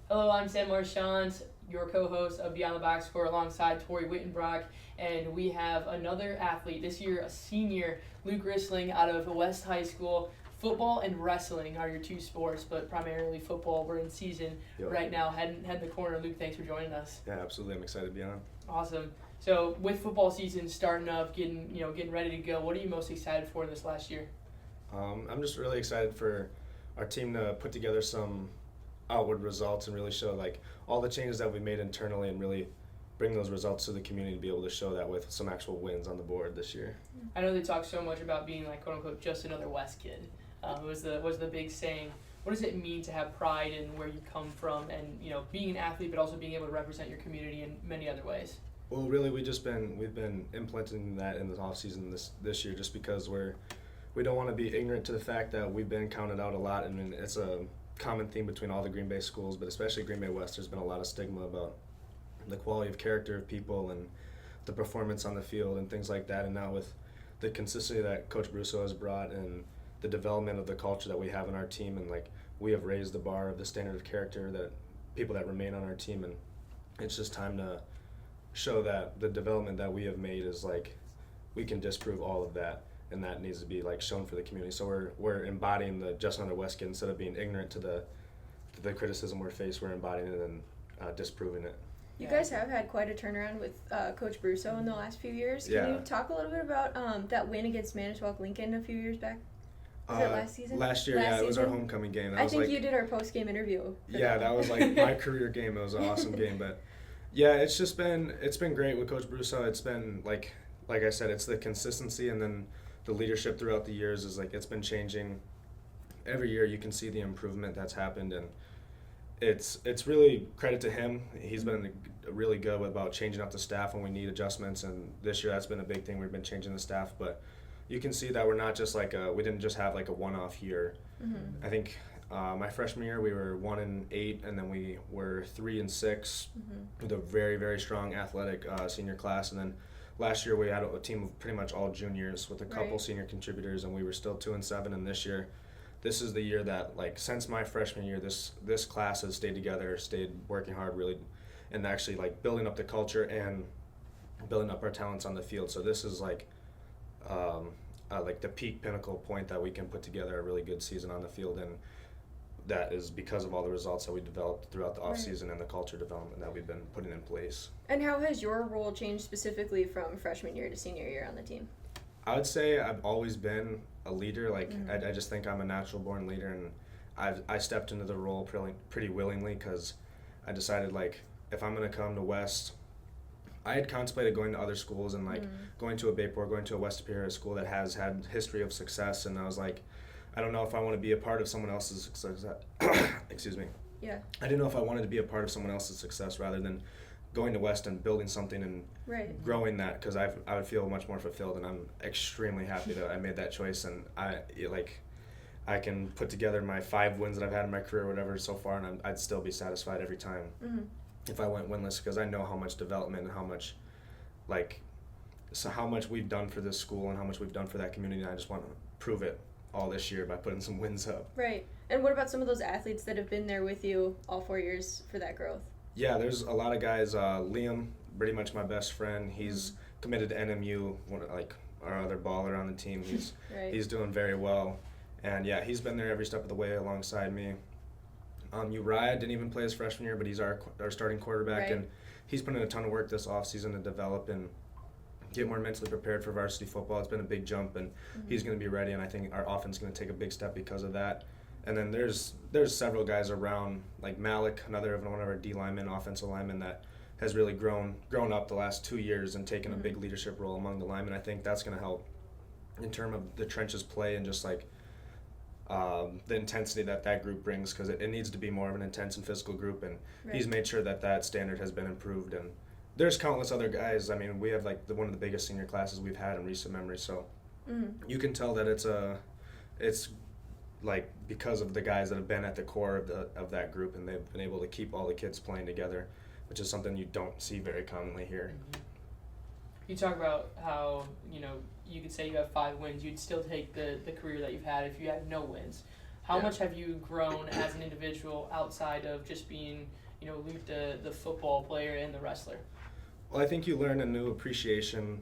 Hello, I'm Sam Marchand, your co-host of Beyond the Box Score alongside Tori Wittenbrock, and we have another athlete, this year a senior, Luke Rissling out of West High School. Football and wrestling are your two sports, but primarily football. We're in season right now, heading the corner. Luke, thanks for joining us. Yeah, absolutely. I'm excited to be on. Awesome. So with football season starting up, getting ready to go, what are you most excited for this last year? I'm just really excited for our team to put together some outward results and really show like all the changes that we made internally and really bring those results to the community to be able to show that with some actual wins on the board this year. I know they talk so much about being like quote unquote just another West kid. Was the big saying. What does it mean to have pride in where you come from and being an athlete but also being able to represent your community in many other ways? Well, really, we've been implementing that in the off season this year just because we don't want to be ignorant to the fact that we've been counted out a lot. I mean, it's a common theme between all the Green Bay schools, but especially Green Bay West. There's been a lot of stigma about the quality of character of people and the performance on the field and things like that. And now with the consistency that Coach Brusso has brought and the development of the culture that we have in our team, and like we have raised the bar of the standard of character that people that remain on our team, and it's just time to show that the development that we have made is like we can disprove all of that, and that needs to be like shown for the community. So we're embodying the just another West kid instead of being ignorant to the criticism we're faced. We're embodying it and disproving it. You guys have had quite a turnaround with Coach Brusso in the last few years. Can you talk a little bit about that win against Manitowoc Lincoln a few years back? Was it last season? Last year, it was our homecoming game. I think you did our post-game interview. Yeah, that was like my career game. It was an awesome game. But yeah, it's been great with Coach Brusso. It's been like I said, it's the consistency and then the leadership throughout the years is like it's been changing. Every year you can see the improvement that's happened, and it's really credit to him. He's been really good about changing up the staff when we need adjustments, and this year that's been a big thing. We've been changing the staff, but you can see that we're not just like we didn't just have like a one-off year. Mm-hmm. I think my freshman year we were 1-8, and then we were 3-6 mm-hmm. with a very, very strong athletic senior class, and then last year we had a team of pretty much all juniors with a couple senior contributors, and we were still 2-7. And this year, this is the year that like since my freshman year, this class has stayed together, stayed working hard, really, and actually like building up the culture and building up our talents on the field. So this is like the peak pinnacle point that we can put together a really good season on the field, and that is because of all the results that we developed throughout the off season and the culture development that we've been putting in place. And how has your role changed specifically from freshman year to senior year on the team? I would say I've always been a leader. Like I just think I'm a natural born leader, and I stepped into the role pretty willingly because I decided like if I'm gonna come to West. I had contemplated going to other schools and like going to a Bayport, going to a West Superior school that has had history of success, and I was like, I don't know if I want to be a part of someone else's success. Excuse me. Yeah. I didn't know if I wanted to be a part of someone else's success rather than going to West and building something and growing that, because I would feel much more fulfilled, and I'm extremely happy that I made that choice, and I can put together my 5 wins that I've had in my career or whatever so far, and I'd still be satisfied every time. Mm-hmm. If I went winless, because I know how much development and how much we've done for this school and how much we've done for that community, and I just want to prove it all this year by putting some wins up. Right. And what about some of those athletes that have been there with you all 4 years for that growth? Yeah, there's a lot of guys. Liam, pretty much my best friend, he's committed to NMU, like our other baller on the team. He's doing very well, and yeah, he's been there every step of the way alongside me. Uriah didn't even play his freshman year, but he's our starting quarterback, and he's put in a ton of work this offseason to develop and get more mentally prepared for varsity football. It's been a big jump, and he's going to be ready, and I think our offense is going to take a big step because of that. And then there's several guys around, like Malik, one of our D linemen, offensive linemen, that has really grown up the last 2 years and taken a big leadership role among the linemen. I think that's going to help in terms of the trenches play and just like the intensity that group brings, because it needs to be more of an intense and physical group, and he's made sure that standard has been improved. And there's countless other guys. I mean, we have like one of the biggest senior classes we've had in recent memory, so you can tell that it's like because of the guys that have been at the core of that group, and they've been able to keep all the kids playing together, which is something you don't see very commonly here. You talk about how you could say you have 5 wins, you'd still take the career that you've had if you had no wins. How much have you grown as an individual outside of just being, Luke the football player and the wrestler? Well, I think you learn a new appreciation.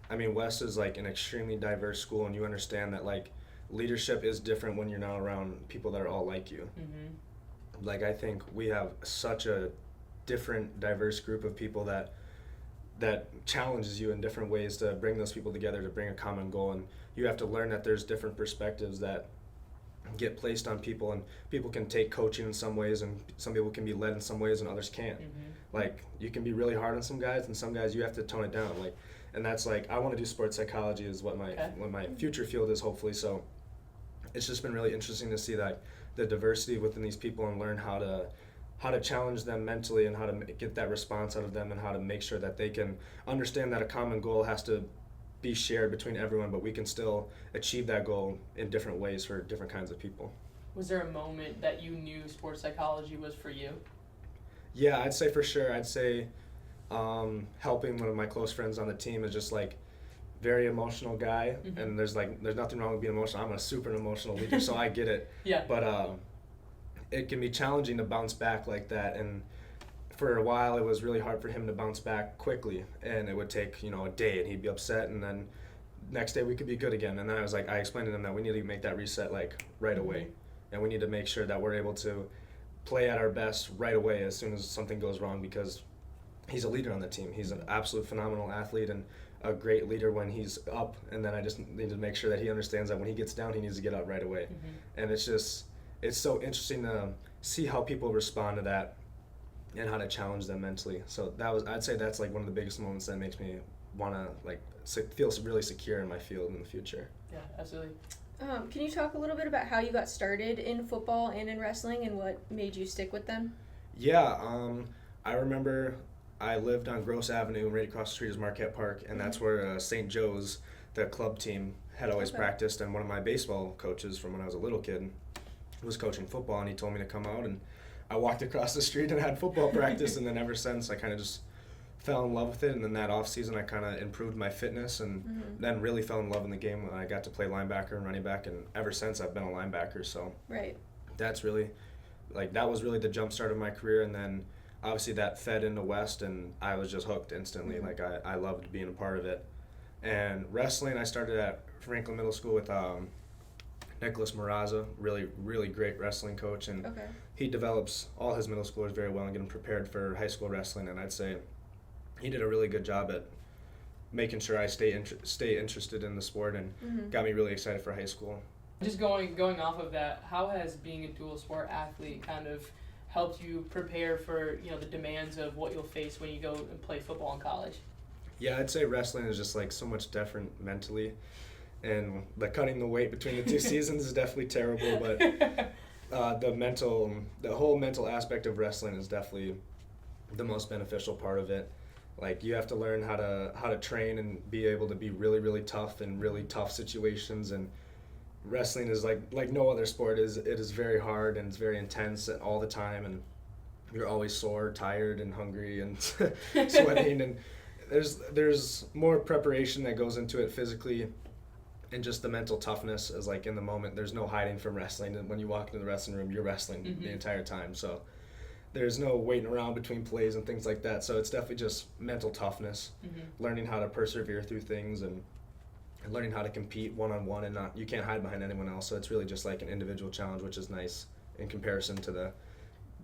I mean, West is like an extremely diverse school, and you understand that like leadership is different when you're not around people that are all like you. Mm-hmm. Like, I think we have such a different, diverse group of people that challenges you in different ways to bring those people together to bring a common goal, and you have to learn that there's different perspectives that get placed on people, and people can take coaching in some ways, and some people can be led in some ways and others can't. Mm-hmm. Like, you can be really hard on some guys, and some guys you have to tone it down. Like, and that's like, I want to do sports psychology is what my future field is, hopefully. So it's just been really interesting to see that the diversity within these people and learn how to challenge them mentally and how to get that response out of them and how to make sure that they can understand that a common goal has to be shared between everyone, but we can still achieve that goal in different ways for different kinds of people. Was there a moment that you knew sports psychology was for you? Yeah, I'd say for sure. I'd say helping one of my close friends on the team is just like very emotional guy, mm-hmm. and there's nothing wrong with being emotional. I'm a super emotional leader, so I get it. Yeah. But it can be challenging to bounce back like that, and for a while it was really hard for him to bounce back quickly, and it would take a day, and he'd be upset, and then next day we could be good again. And then I explained to him that we need to make that reset like right away, and we need to make sure that we're able to play at our best right away as soon as something goes wrong, because he's a leader on the team. He's an absolute phenomenal athlete and a great leader when he's up, and then I just need to make sure that he understands that when he gets down he needs to get up right away. Mm-hmm. And it's so interesting to see how people respond to that and how to challenge them mentally. So I'd say that's like one of the biggest moments that makes me want to like feel really secure in my field in the future. Yeah, absolutely. Can you talk a little bit about how you got started in football and in wrestling and what made you stick with them? Yeah, I remember I lived on Gross Avenue, right across the street is Marquette Park, and that's where St. Joe's, the club team, had always practiced, and one of my baseball coaches from when I was a little kid was coaching football, and he told me to come out, and I walked across the street and had football practice, and then ever since I kind of just fell in love with it. And then that off season I kind of improved my fitness, and then really fell in love in the game when I got to play linebacker and running back, and ever since I've been a linebacker. So that's really that was really the jump start of my career, and then obviously that fed into West, and I was just hooked instantly. Like I loved being a part of it. And wrestling, I started at Franklin Middle School with Nicholas Maraza, really great wrestling coach, and he develops all his middle schoolers very well and get them prepared for high school wrestling. And I'd say he did a really good job at making sure I stay interested in the sport, and got me really excited for high school. Just going off of that, how has being a dual sport athlete kind of helped you prepare for the demands of what you'll face when you go and play football in college? Yeah, I'd say wrestling is just like so much different mentally, and cutting the weight between the two seasons is definitely terrible. But the whole mental aspect of wrestling is definitely the most beneficial part of it. Like, you have to learn how to train and be able to be really tough in really tough situations, and wrestling is like no other sport. It is very hard, and it's very intense all the time, and you're always sore, tired, and hungry, and sweating, and there's more preparation that goes into it physically, and just the mental toughness is like in the moment. There's no hiding from wrestling, and when you walk into the wrestling room, you're wrestling the entire time. So there's no waiting around between plays and things like that. So it's definitely just mental toughness, learning how to persevere through things, and learning how to compete one-on-one, and you can't hide behind anyone else. So it's really just like an individual challenge, which is nice in comparison to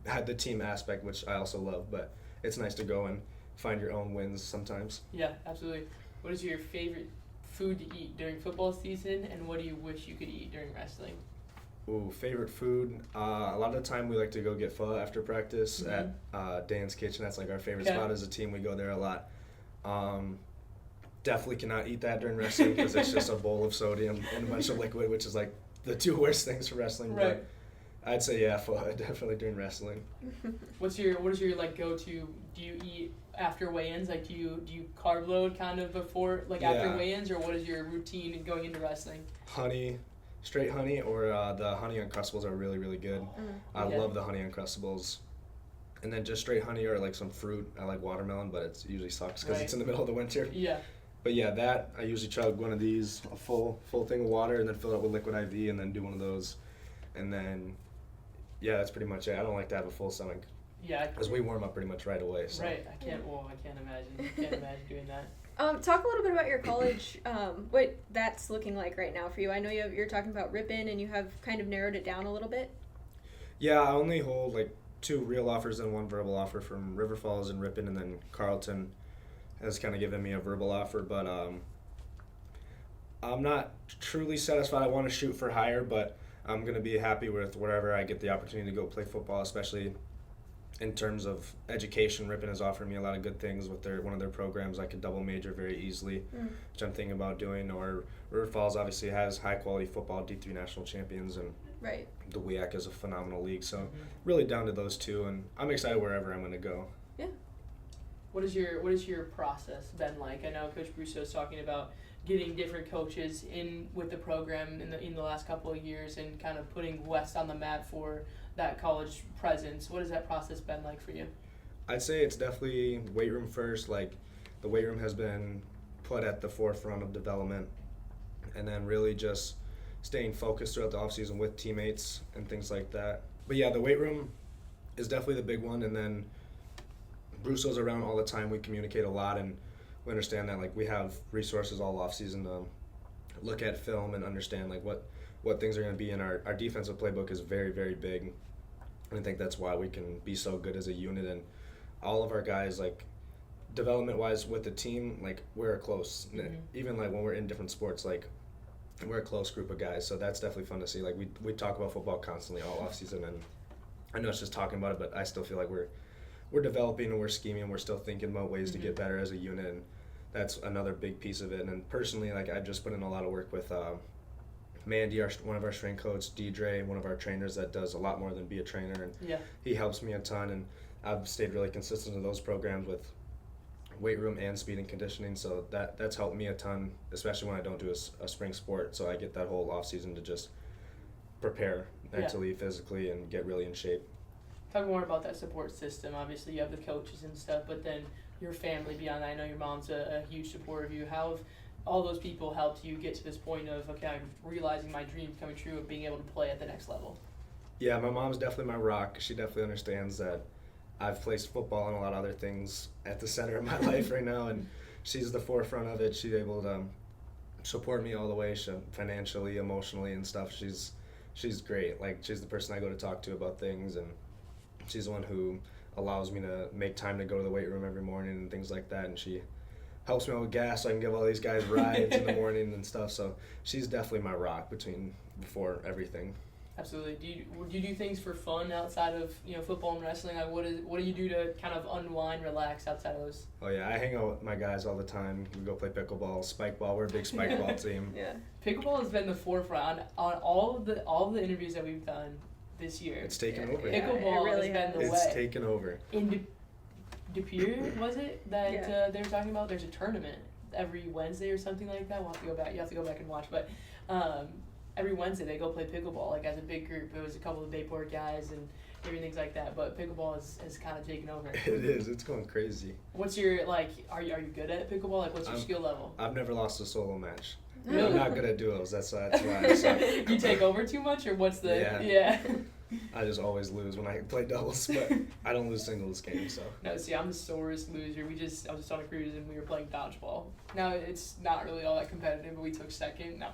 the team aspect, which I also love. But it's nice to go and find your own wins sometimes. Yeah, absolutely. What is your favorite food to eat during football season, and what do you wish you could eat during wrestling? Ooh, favorite food. A lot of the time we like to go get pho after practice at Dan's Kitchen. That's like our favorite spot as a team. We go there a lot. Definitely cannot eat that during wrestling because it's just a bowl of sodium and a bunch of liquid, which is like the two worst things for wrestling. Right. But I'd say pho definitely during wrestling. What is your go-to? Do you eat after weigh-ins? Like, do you carb load kind of before after weigh-ins, or what is your routine going into wrestling? Straight honey, or the honey Uncrustables are really good. I love the honey Uncrustables. And then just straight honey, or like some fruit. I like watermelon, but it usually sucks because it's in the middle of the winter. Yeah. But that I usually chug one of these, a full thing of water, and then fill it with liquid IV, and then do one of those. and then, yeah, that's pretty much it. I don't like to have a full stomach. Yeah. Because we warm up pretty much right away. So. Right. I can't imagine doing that. Talk a little bit about your college, what that's looking like right now for you. I know you're talking about Ripon, and you have kind of narrowed it down a little bit. Yeah, I only hold like 2 real offers and 1 verbal offer from River Falls and Ripon, and then Carleton has kind of given me a verbal offer, but I'm not truly satisfied. I want to shoot for higher, but I'm going to be happy with wherever I get the opportunity to go play football, especially in terms of education. Ripon has offered me a lot of good things with one of their programs. I could double major very easily, which I'm thinking about doing. Or River Falls obviously has high quality football, D3 national champions, and the WIAC is a phenomenal league. So really down to those 2, and I'm excited wherever I'm going to go. Yeah. What is your process been like? I know Coach Brusso is talking about getting different coaches in with the program in the last couple of years and kind of putting West on the map for that college presence. What has that process been like for you? I'd say it's definitely weight room first. Like, the weight room has been put at the forefront of development, and then really just staying focused throughout the offseason with teammates and things like that. But yeah, the weight room is definitely the big one, and then Brusso's around all the time. We communicate a lot, and we understand that like we have resources all offseason to look at film and understand like what things are going to be in our defensive playbook is very, very big. And I think that's why we can be so good as a unit, and all of our guys, like, development-wise with the team, like, we're close. Even, like, when we're in different sports, like, we're a close group of guys, so that's definitely fun to see. Like, we talk about football constantly all offseason, and I know it's just talking about it, but I still feel like we're developing and we're scheming and we're still thinking about ways to get better as a unit, and that's another big piece of it. And then personally, like, I just put in a lot of work with Mandy, one of our strength coach, Deidre, one of our trainers that does a lot more than be a trainer, and he helps me a ton, and I've stayed really consistent in those programs with weight room and speed and conditioning, so that's helped me a ton, especially when I don't do a spring sport, so I get that whole off season to just prepare mentally, physically, and get really in shape. Talk more about that support system. Obviously you have the coaches and stuff, but then your family beyond that. I know your mom's a huge supporter of you. How have all those people helped you get to this point of, okay, I'm realizing my dream coming true of being able to play at the next level? Yeah, my mom's definitely my rock. She definitely understands that I've placed football and a lot of other things at the center of my life right now, and she's the forefront of it. She's able to support me all the way, financially, emotionally, and stuff. She's great. Like, she's the person I go to talk to about things, and she's the one who allows me to make time to go to the weight room every morning and things like that, and she helps me out with gas so I can give all these guys rides in the morning and stuff. So she's definitely my rock before everything. Absolutely. Do you do things for fun outside of football and wrestling? Like what do you do to kind of unwind, relax outside of those? Oh yeah, I hang out with my guys all the time. We go play pickleball, spike ball. We're a big spike ball team. Yeah, pickleball has been the forefront on all of the interviews that we've done this year. It's taken over. Pickleball really has been the way. It's taken over. In DePere, was it that they were talking about? There's a tournament every Wednesday or something like that. We'll have to go back. You have to go back and watch, but. Every Wednesday they go play pickleball, like as a big group. It was a couple of Bayport guys and everything like that. But pickleball has kind of taken over. It is. It's going crazy. What's your are you good at pickleball? Like, what's your skill level? I've never lost a solo match. Really? I'm not good at duos. That's why I suck. You take over too much, or what's the yeah. I just always lose when I play doubles, but I don't lose singles games. So no, see, I'm the sorest loser. I was just on a cruise and we were playing dodgeball. Now it's not really all that competitive, but we took second. And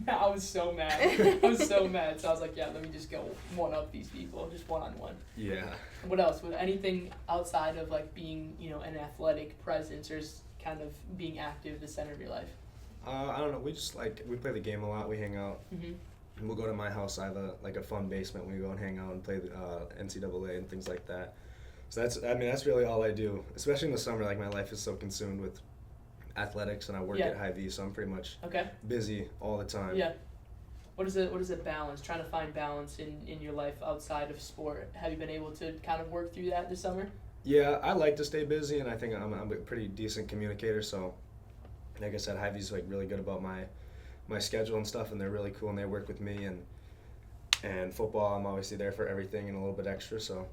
I was so mad. I was so mad. So I was like, yeah, let me just go one up these people, just 1-on-1. Yeah. What else? With anything outside of like being an athletic presence, or is kind of being active the center of your life? I don't know. We just we play the game a lot. We hang out. Mm-hmm. We'll go to my house. I have a fun basement. We go and hang out and play the NCAA and things like that. So that's really all I do. Especially in the summer, like my life is so consumed with athletics, and I work at Hy-Vee, so I'm pretty much busy all the time. Yeah. What is it balance? Trying to find balance in your life outside of sport. Have you been able to kind of work through that this summer? Yeah, I like to stay busy, and I think I'm a pretty decent communicator. So, like I said, Hy-Vee's really good about my schedule and stuff, and they're really cool, and they work with me, and football, I'm obviously there for everything and a little bit extra, so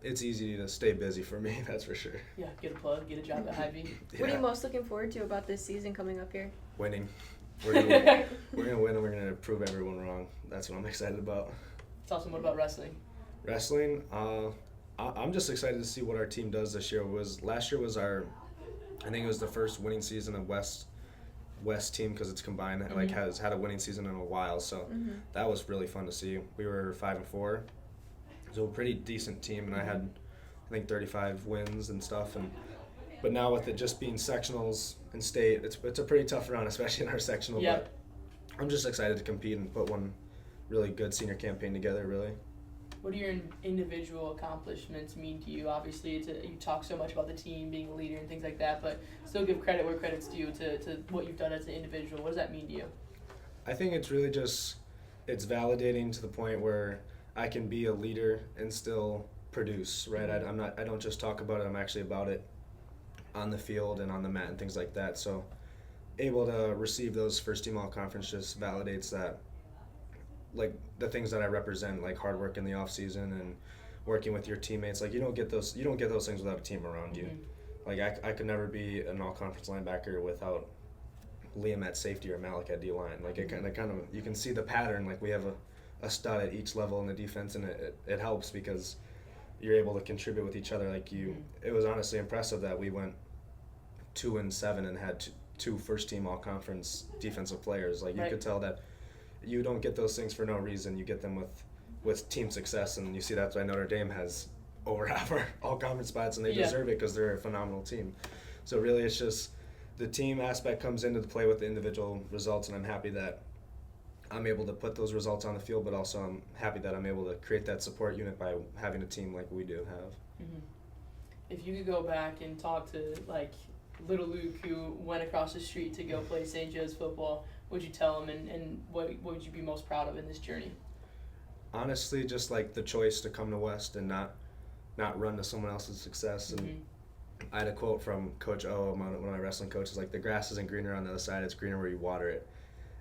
it's easy to stay busy for me, that's for sure. Yeah, get a plug, get a job at Hy-Vee. What are you most looking forward to about this season coming up here? Winning. We're gonna win, and we're gonna prove everyone wrong. That's what I'm excited about. Tell us what about wrestling. Wrestling, I'm just excited to see what our team does this year. Last year was I think it was the first winning season of West team because it's combined. Mm-hmm. Like has had a winning season in a while, so that was really fun to see. We were 5-4, so a pretty decent team, and I had I think 35 wins and stuff. But now with it just being sectionals and state, it's a pretty tough run, especially in our sectional. Yep. But I'm just excited to compete and put one really good senior campaign together. Really. What do your individual accomplishments mean to you? Obviously, you talk so much about the team, being a leader and things like that, but still give credit where credit's due to what you've done as an individual. What does that mean to you? I think it's really it's validating to the point where I can be a leader and still produce, right? I don't just talk about it, I'm actually about it on the field and on the mat and things like that. So able to receive those first team all conference just validates that, like the things that I represent, like hard work in the off season and working with your teammates. Like you don't get those things without a team around you. Like I could never be an all conference linebacker without Liam at safety or Malik at D line. Like it kind of you can see the pattern. Like we have a stud at each level in the defense, and it helps because you're able to contribute with each other. Like it was honestly impressive that we went 2-7 and had two first team all conference defensive players. Like you could tell that you don't get those things for no reason. You get them with team success, and you see that's why Notre Dame has over half our all conference spots, and they deserve it because they're a phenomenal team. So really, it's just the team aspect comes into the play with the individual results, and I'm happy that I'm able to put those results on the field, but also I'm happy that I'm able to create that support unit by having a team like we do have. If you could go back and talk to like little Luke who went across the street to go play St. Joe's football, what would you tell him, and what would you be most proud of in this journey? Honestly, just like the choice to come to West and not run to someone else's success. And I had a quote from Coach O, one of my wrestling coaches, like the grass isn't greener on the other side, it's greener where you water it.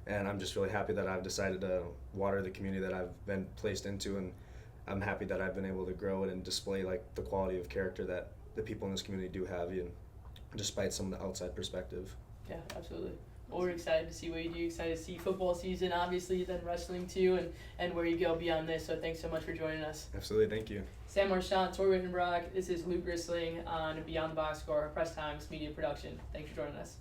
And I'm just really happy that I've decided to water the community that I've been placed into, and I'm happy that I've been able to grow it and display like the quality of character that the people in this community do have, despite some of the outside perspective. Yeah, absolutely. Well, we're excited to see what you do, excited to see football season, obviously, then wrestling too, and where you go beyond this. So thanks so much for joining us. Absolutely, thank you. Sam Marchant, Tori Wittenbrock, this is Luke Rissling on Beyond the Box Score, Press Times Media Production. Thanks for joining us.